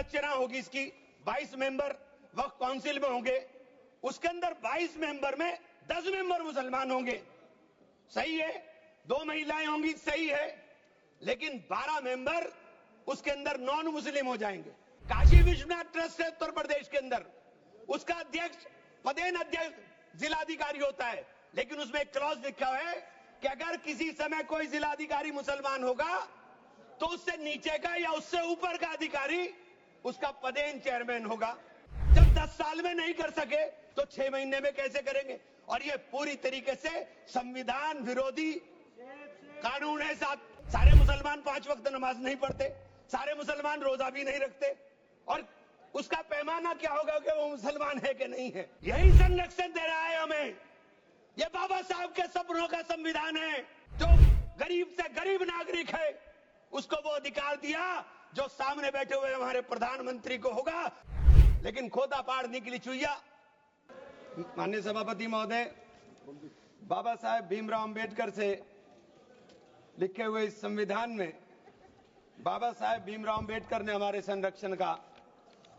संरचना होगी इसकी, 22 मेंबर वक्फ काउंसिल में होंगे, उसके अंदर 22 मेंबर में 10 मेंबर मुसलमान होंगे, सही है। 2 महिलाएं होंगी, सही है। लेकिन 12 मेंबर उसके अंदर नॉन मुस्लिम हो जाएंगे। काशी विश्वनाथ ट्रस्ट है उत्तर प्रदेश के अंदर, उसका अध्यक्ष पदेन अध्यक्ष जिलाधिकारी होता है, लेकिन उसमें एक क्लॉज लिखा है कि अगर किसी समय कोई जिलाधिकारी मुसलमान होगा तो उससे नीचे का या उससे ऊपर का अधिकारी उसका पदेन चेयरमैन होगा। जब 10 साल में नहीं कर सके तो 6 महीने में कैसे करेंगे? और ये पूरी तरीके से संविधान विरोधी कानून है। सारे मुसलमान 5 वक्त नमाज नहीं पढ़ते, सारे मुसलमान रोजा भी नहीं रखते, और उसका पैमाना क्या होगा कि वो मुसलमान है कि नहीं है? यही संरक्षण दे रहा है हमें। ये बाबा साहब के सपनों का संविधान है। जो गरीब से गरीब नागरिक है उसको वो अधिकार दिया जो सामने बैठे हुए हमारे प्रधानमंत्री को होगा। लेकिन खोदा पाड़ निकली चुईया। माननीय सभापति महोदय, बाबा साहेब भीमराव अंबेडकर से लिखे हुए इस संविधान में बाबा साहेब भीमराव अंबेडकर ने हमारे संरक्षण का,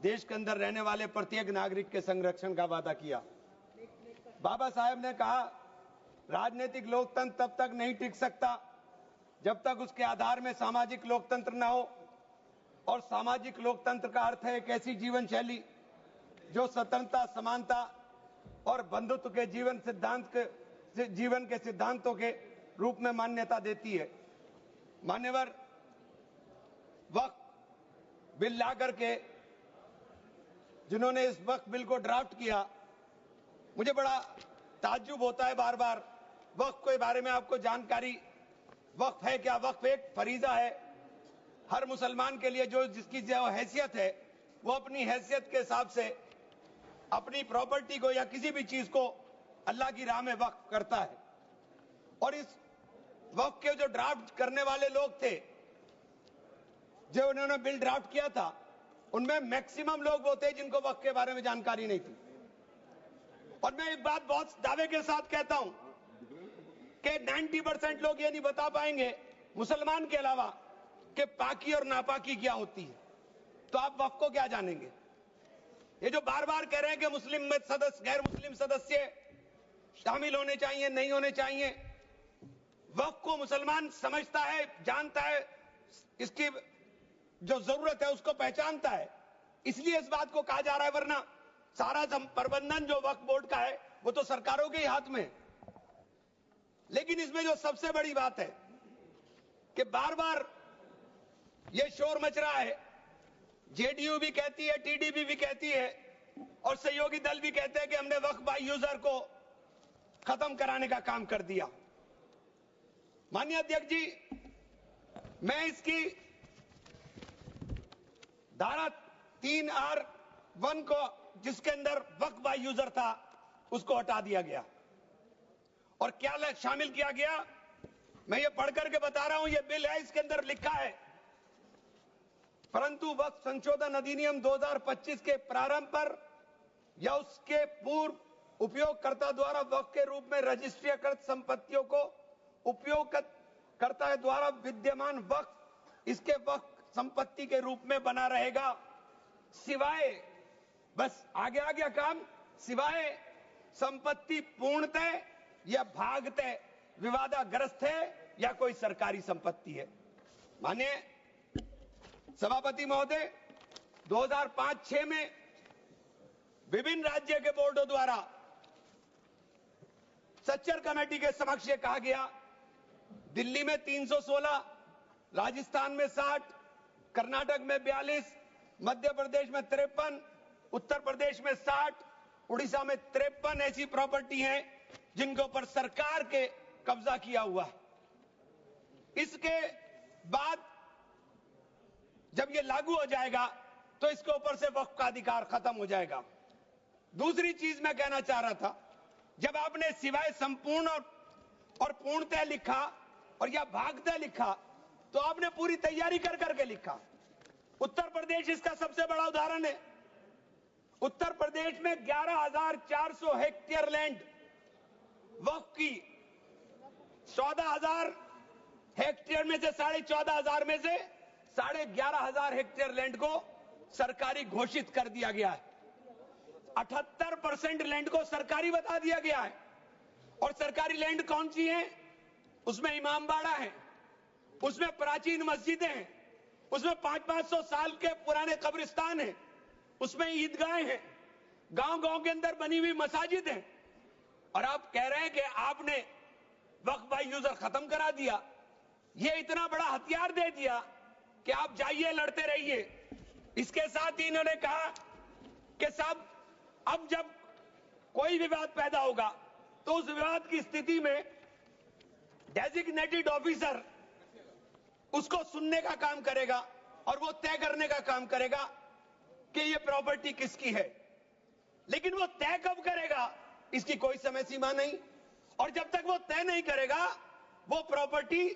देश के अंदर रहने वाले प्रत्येक नागरिक के संरक्षण का वादा किया। बाबा साहेब ने कहा राजनीतिक लोकतंत्र तब तक नहीं टिक सकता जब तक उसके आधार में सामाजिक लोकतंत्र न हो, और सामाजिक लोकतंत्र का अर्थ है एक ऐसी जीवन शैली जो स्वतंत्रता, समानता और बंधुत्व के जीवन के सिद्धांतों के रूप में मान्यता देती है। मान्यवर, वक्फ बिल ला करके जिन्होंने इस वक्फ बिल को ड्राफ्ट किया, मुझे बड़ा ताज्जुब होता है बार बार। वक्फ के बारे में आपको जानकारी, वक्फ है क्या? वक्फ एक फरीजा है। हर मुसलमान के लिए जिसकी जो हैसियत है वो अपनी हैसियत के हिसाब से अपनी प्रॉपर्टी को या किसी भी चीज को अल्लाह की राह में वक्फ करता है। और इस वक्फ के जो ड्राफ्ट करने वाले लोग थे, जो उन्होंने बिल ड्राफ्ट किया था, उनमें मैक्सिमम लोग वो थे जिनको वक्फ के बारे में जानकारी नहीं थी। और मैं एक बात बहुत दावे के साथ कहता हूं कि 90% लोग ये नहीं बता पाएंगे मुसलमान के अलावा कि पाकी और नापाकी क्या होती है। तो आप वक्फ को क्या जानेंगे? ये जो बार बार कह रहे हैं कि मुस्लिम में सदस्य, गैर मुस्लिम सदस्य शामिल होने चाहिए, नहीं होने चाहिए, वक्फ को मुसलमान समझता है, जानता है, इसकी जो जरूरत है उसको पहचानता है, इसलिए इस बात को कहा जा रहा है। वरना सारा प्रबंधन जो वक्फ बोर्ड का है वो तो सरकारों के ही हाथ में। लेकिन इसमें जो सबसे बड़ी बात है कि बार बार ये शोर मच रहा है, जेडीयू भी कहती है, टीडीपी भी कहती है, और सहयोगी दल भी कहते हैं कि हमने वक्फ बाय यूजर को खत्म कराने का काम कर दिया। माननीय अध्यक्ष जी, मैं इसकी धारा 3R1 को, जिसके अंदर वक्फ बाय यूजर था, उसको हटा दिया गया और क्या शामिल किया गया, मैं ये पढ़ करके बता रहा हूं। ये बिल है, इसके अंदर लिखा है, परंतु वक्फ संशोधन अधिनियम 2025 के प्रारंभ पर या उसके पूर्व उपयोगकर्ता द्वारा वक्फ के रूप में रजिस्ट्रीकृत संपत्तियों को उपयोगकर्ता द्वारा विद्यमान वक्फ इसके वक्फ संपत्ति के रूप में बना रहेगा, सिवाय, बस आगे आ गया काम, सिवाय संपत्ति पूर्णतः या भागतः विवादाग्रस्त है या कोई सरकारी संपत्ति है। माननीय सभापति महोदय, 2005-6 में विभिन्न राज्य के बोर्डों द्वारा सच्चर कमेटी के समक्ष ये कहा गया, दिल्ली में 316, राजस्थान में 60, कर्नाटक में 42, मध्य प्रदेश में 53, उत्तर प्रदेश में 60, उड़ीसा में 53 ऐसी प्रॉपर्टी हैं जिनके ऊपर सरकार के कब्जा किया हुआ है। इसके बाद जब ये लागू हो जाएगा तो इसके ऊपर से वक्फ का अधिकार खत्म हो जाएगा। दूसरी चीज मैं कहना चाह रहा था, जब आपने सिवाय संपूर्ण और पूर्णतः लिखा और या भागतः लिखा, तो आपने पूरी तैयारी कर करके लिखा। उत्तर प्रदेश इसका सबसे बड़ा उदाहरण है। उत्तर प्रदेश में 11,400 हेक्टेयर लैंड वक्फ की, 14,000 हेक्टेयर में से 14,500 में से 11,500 हेक्टेयर लैंड को सरकारी घोषित कर दिया गया है। 78% लैंड को सरकारी बता दिया गया है। और सरकारी लैंड कौन सी है? उसमें इमामबाड़ा है, उसमें प्राचीन मस्जिदें हैं, उसमें 500-500 साल के पुराने कब्रिस्तान हैं, उसमें ईदगाहें हैं, गांव-गांव के अंदर बनी हुई मसाजिद हैं। और आप कह रहे हैं कि आपने वक्फ बाय यूजर खत्म करा दिया। ये इतना बड़ा हथियार दे दिया कि आप जाइए, लड़ते रहिए। इसके साथ ही इन्होंने कहा कि साहब अब जब कोई विवाद पैदा होगा तो उस विवाद की स्थिति में डेजिग्नेटेड ऑफिसर उसको सुनने का काम करेगा और वो तय करने का काम करेगा कि ये प्रॉपर्टी किसकी है। लेकिन वो तय कब करेगा इसकी कोई समय सीमा नहीं। और जब तक वो तय नहीं करेगा वो प्रॉपर्टी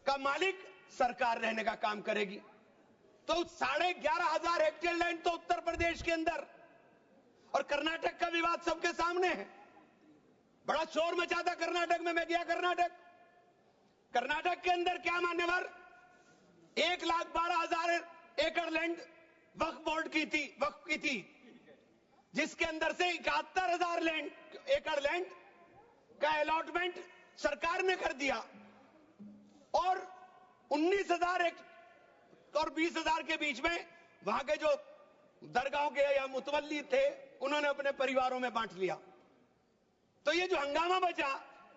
का मालिक सरकार रहने का काम करेगी। तो 11,500 हेक्टेयर लैंड तो उत्तर प्रदेश के अंदर, और कर्नाटक का विवाद सबके सामने है। बड़ा शोर मचा था कर्नाटक में। मैं गया कर्नाटक के अंदर क्या मान्यवर 1,12,000 एकड़ लैंड वक्फ बोर्ड की थी, जिसके अंदर से 71,000 एकड़ लैंड का अलॉटमेंट सरकार ने कर दिया और 19,000 और 20,000 के बीच में वहां के जो दरगाहों के या मुतवल्ली थे उन्होंने अपने परिवारों में बांट लिया। तो ये जो हंगामा बचा,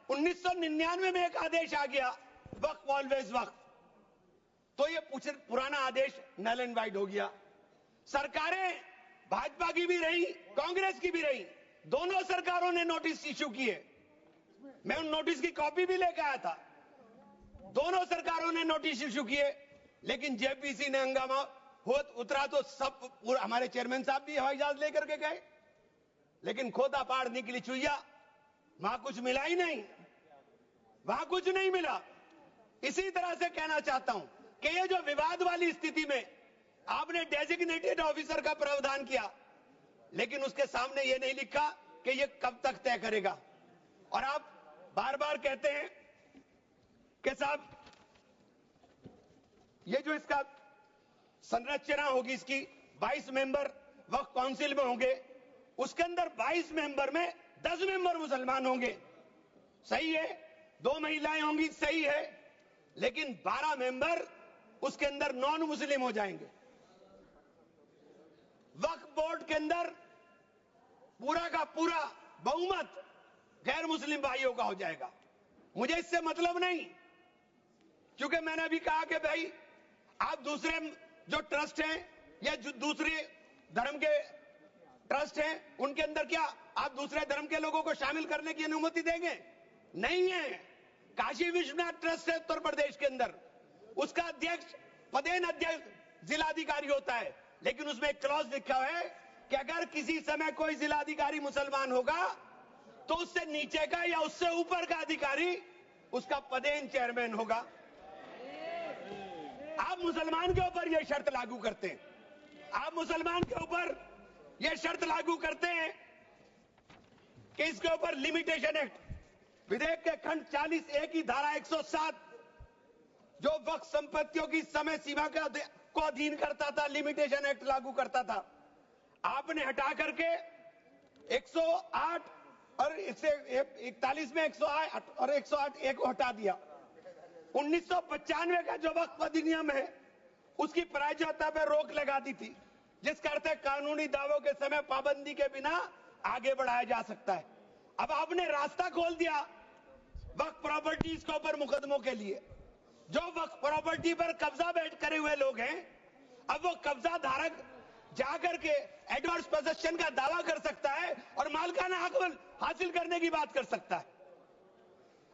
1999 में एक आदेश आ गया वक्फ ऑलवेज वक्फ, तो ये पुराना आदेश नल एंड वाइड हो गया। सरकारें भाजपा की भी रही, कांग्रेस की भी रही, दोनों सरकारों ने नोटिस इश्यू किए। मैं उन नोटिस की कॉपी भी लेकर आया था। दोनों सरकारों ने नोटिस इश्यू किए, लेकिन जेपीसी ने हंगामा उतरा तो सब हमारे चेयरमैन साहब भी हवाई जहाज लेकर के गए, लेकिन खोदा पाड़ निकली चुईया, वहां कुछ मिला ही नहीं, वहां कुछ नहीं मिला। इसी तरह से कहना चाहता हूं कि ये जो विवाद वाली स्थिति में आपने डेजिग्नेटेड ऑफिसर का प्रावधान किया, लेकिन उसके सामने ये नहीं लिखा कि ये कब तक तय करेगा। और आप बार बार कहते हैं कि साहब ये जो इसका संरचना होगी, इसकी 22 मेंबर वक्फ काउंसिल में होंगे, उसके अंदर 22 मेंबर में 10 मेंबर मुसलमान होंगे। सही है, 2 महिलाएं होंगी, सही है, लेकिन 12 मेंबर उसके अंदर नॉन मुस्लिम हो जाएंगे। वक्फ बोर्ड के अंदर पूरा का पूरा बहुमत गैर मुस्लिम भाइयों का हो जाएगा। मुझे इससे मतलब नहीं, क्योंकि मैंने अभी कहा कि भाई आप दूसरे जो ट्रस्ट हैं या जो दूसरे धर्म के ट्रस्ट हैं उनके अंदर क्या आप दूसरे धर्म के लोगों को शामिल करने की अनुमति देंगे? नहीं है। काशी विश्वनाथ ट्रस्ट है उत्तर प्रदेश के अंदर, उसका अध्यक्ष पदेन अध्यक्ष जिलाधिकारी होता है, लेकिन उसमें एक क्लॉज लिखा हुआ है कि अगर किसी समय कोई जिलाधिकारी मुसलमान होगा तो उससे नीचे का या उससे ऊपर का अधिकारी उसका पदेन चेयरमैन होगा। आप मुसलमान के ऊपर यह शर्त लागू करते हैं, आप मुसलमान के ऊपर यह शर्त लागू करते हैं कि इसके ऊपर लिमिटेशन एक्ट, विधेयक के खंड 40A की धारा 107 जो वक्फ संपत्तियों की समय सीमा को अधीन करता था, लिमिटेशन एक्ट लागू करता था, आपने हटा करके 108 और 41 में 108 और 108 एक को हटा दिया। 1995 का जो वक्फ अधिनियम है उसकी प्रायज्यता पर रोक लगा दी थी, जिसका अर्थ है कानूनी दावों के समय पाबंदी के बिना आगे बढ़ाया जा सकता है। अब आपने रास्ता खोल दिया वक्फ प्रॉपर्टीज के ऊपर मुकदमों के लिए। जो वक्फ प्रॉपर्टी पर कब्जा बैठ करे हुए लोग हैं, अब वो कब्जा धारक जाकर के एडवर्स पोजेशन का दावा कर सकता है और मालिकाना हक हासिल करने की बात कर सकता है।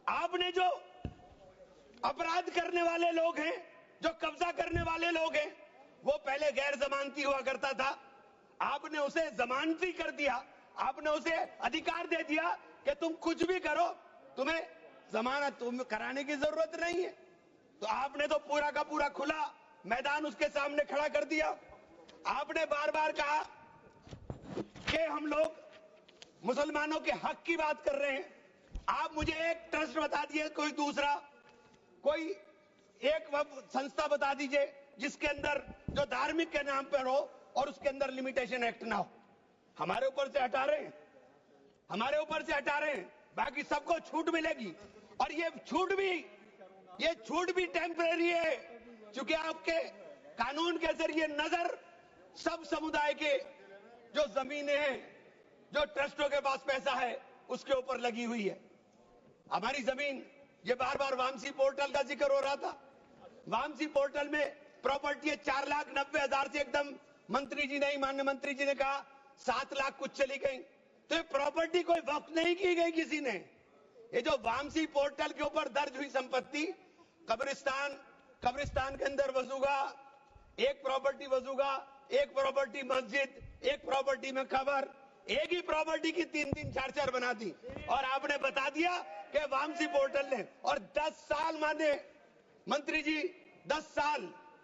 आपने जो अपराध करने वाले लोग हैं, जो कब्जा करने वाले लोग हैं, वो पहले गैर जमानती हुआ करता था, आपने उसे जमानती कर दिया, आपने उसे अधिकार दे दिया कि तुम कुछ भी करो, तुम्हें जमानत कराने की जरूरत नहीं है। तो आपने तो पूरा का पूरा खुला मैदान उसके सामने खड़ा कर दिया। आपने बार बार कहा कि हम लोग मुसलमानों के हक की बात कर रहे हैं। आप मुझे एक ट्रस्ट बता दिए, कोई दूसरा, कोई एक संस्था बता दीजिए जिसके अंदर जो धार्मिक के नाम पर हो और उसके अंदर लिमिटेशन एक्ट ना हो। हमारे ऊपर से हटा रहे हैं, हमारे ऊपर से हटा रहे हैं, बाकी सबको छूट मिलेगी। और ये छूट भी टेम्परेरी है, क्योंकि आपके कानून के जरिए नजर सब समुदाय के जो जमीनें हैं, जो ट्रस्टों के पास पैसा है, उसके ऊपर लगी हुई है। हमारी जमीन, ये बार बार वामसी पोर्टल का जिक्र हो रहा था। वामसी पोर्टल में प्रॉपर्टी 4,90,000 से एकदम मंत्री जी ने, माननीय मंत्री जी ने कहा 7 लाख कुछ चली गई। तो ये प्रॉपर्टी कोई वक्त नहीं की गई किसी ने। ये जो वामसी पोर्टल के ऊपर दर्ज हुई संपत्ति, कब्रिस्तान के अंदर वसूगा, एक प्रॉपर्टी वसूगा, एक प्रॉपर्टी मस्जिद, एक प्रॉपर्टी में कबर, एक ही प्रॉपर्टी की 3-3, 4-4 बना दी। और आपने बता दिया कि वामसी पोर्टल ने, और 10 साल माने मंत्री जी, 10 साल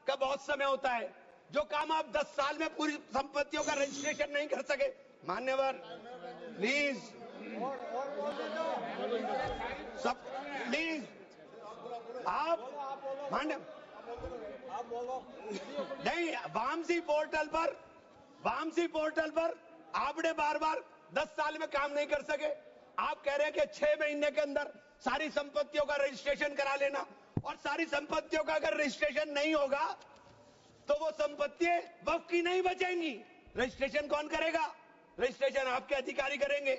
का बहुत समय होता है। जो काम आप 10 साल में पूरी संपत्तियों का रजिस्ट्रेशन नहीं कर सके, मान्यवर प्लीज सब प्लीज आप मान्य नहीं, वामसी पोर्टल पर आपने बार बार 10 साल में काम नहीं कर सके। आप कह रहे हैं कि 6 महीने के अंदर सारी संपत्तियों का रजिस्ट्रेशन करा लेना, और सारी संपत्तियों का अगर रजिस्ट्रेशन नहीं होगा तो वो संपत्तियां वक्फ की नहीं बचेंगी। रजिस्ट्रेशन कौन करेगा? रजिस्ट्रेशन आपके अधिकारी करेंगे।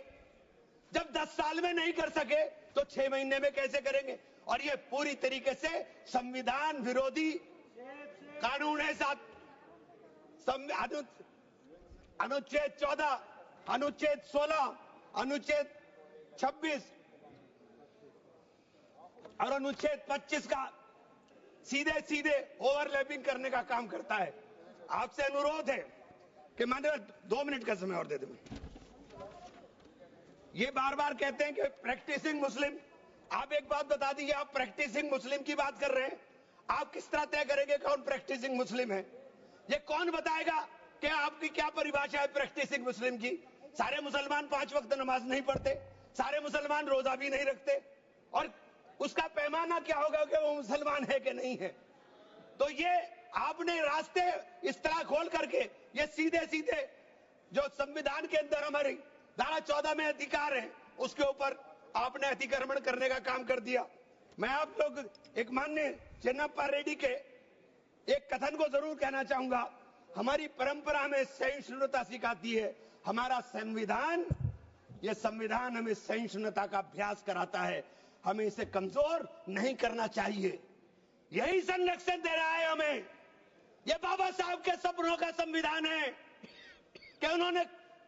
जब 10 साल में नहीं कर सके तो 6 महीने में कैसे करेंगे? और ये पूरी तरीके से संविधान विरोधी कानून है। साथ अनुच्छेद 14, अनुच्छेद 16, अनुच्छेद 26 और अनुच्छेद 25 का सीधे ओवरलैपिंग करने का काम करता है। आपसे अनुरोध है कि माननीय 2 मिनट का समय और दे दें। ये बार बार कहते हैं कि प्रैक्टिसिंग मुस्लिम। आप एक बात बता दीजिए, आप प्रैक्टिसिंग मुस्लिम की बात कर रहे हैं, आप किस तरह तय करेंगे कौन प्रैक्टिसिंग मुस्लिम है? ये कौन बताएगा कि आपकी क्या परिभाषा है प्रैक्टिसिंग मुस्लिम की? सारे मुसलमान 5 वक्त नमाज नहीं पढ़ते, सारे मुसलमान रोजा भी नहीं रखते, और उसका पैमाना क्या होगा कि वो मुसलमान है कि नहीं है? तो ये आपने रास्ते इस तरह खोल करके ये सीधे जो संविधान के अंदर हमारी धारा 14 में अधिकार है, उसके ऊपर आपने अतिक्रमण करने का काम कर दिया। मैं आप लोग एक माननीय चेन्नप्पा रेड्डी के एक कथन को जरूर कहना चाहूंगा। हमारी परंपरा हमें सहिष्णुता सिखाती है, हमारा संविधान, ये संविधान हमें सहिष्णुता का अभ्यास कराता है। हमें इसे कमजोर नहीं करना चाहिए, यही संरक्षण दे रहा है हमें। ये बाबा साहब के सपनों का संविधान है कि उन्होंने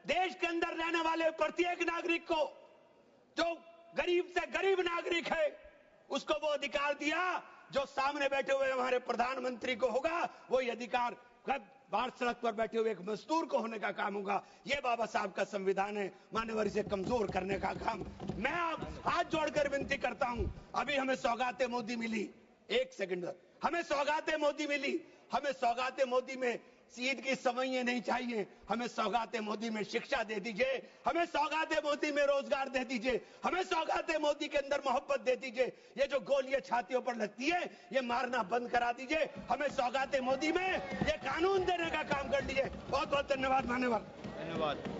देश के अंदर रहने वाले प्रत्येक नागरिक को, जो गरीब से गरीब नागरिक है, उसको वो अधिकार दिया जो सामने बैठे हुए हमारे प्रधानमंत्री को होगा। वो ये अधिकार बाहर सड़क पर बैठे हुए एक मजदूर को होने का काम होगा। ये बाबा साहब का संविधान है। मान्यवर, इसे कमजोर करने का काम मैं आप हाथ जोड़कर विनती करता हूं। अभी हमें सौगाते मोदी मिली, एक सेकंड, हमें सौगाते मोदी मिली। हमें सौगाते मोदी में ईद की सवैयां नहीं चाहिए, हमें सौगाते मोदी में शिक्षा दे दीजिए, हमें सौगाते मोदी में रोजगार दे दीजिए, हमें सौगाते मोदी के अंदर मोहब्बत दे दीजिए। ये जो गोलियां छातियों पर लगती है, ये मारना बंद करा दीजिए। हमें सौगाते मोदी में ये कानून देने का काम कर लीजिए। बहुत बहुत धन्यवाद। मान्यवर, धन्यवाद।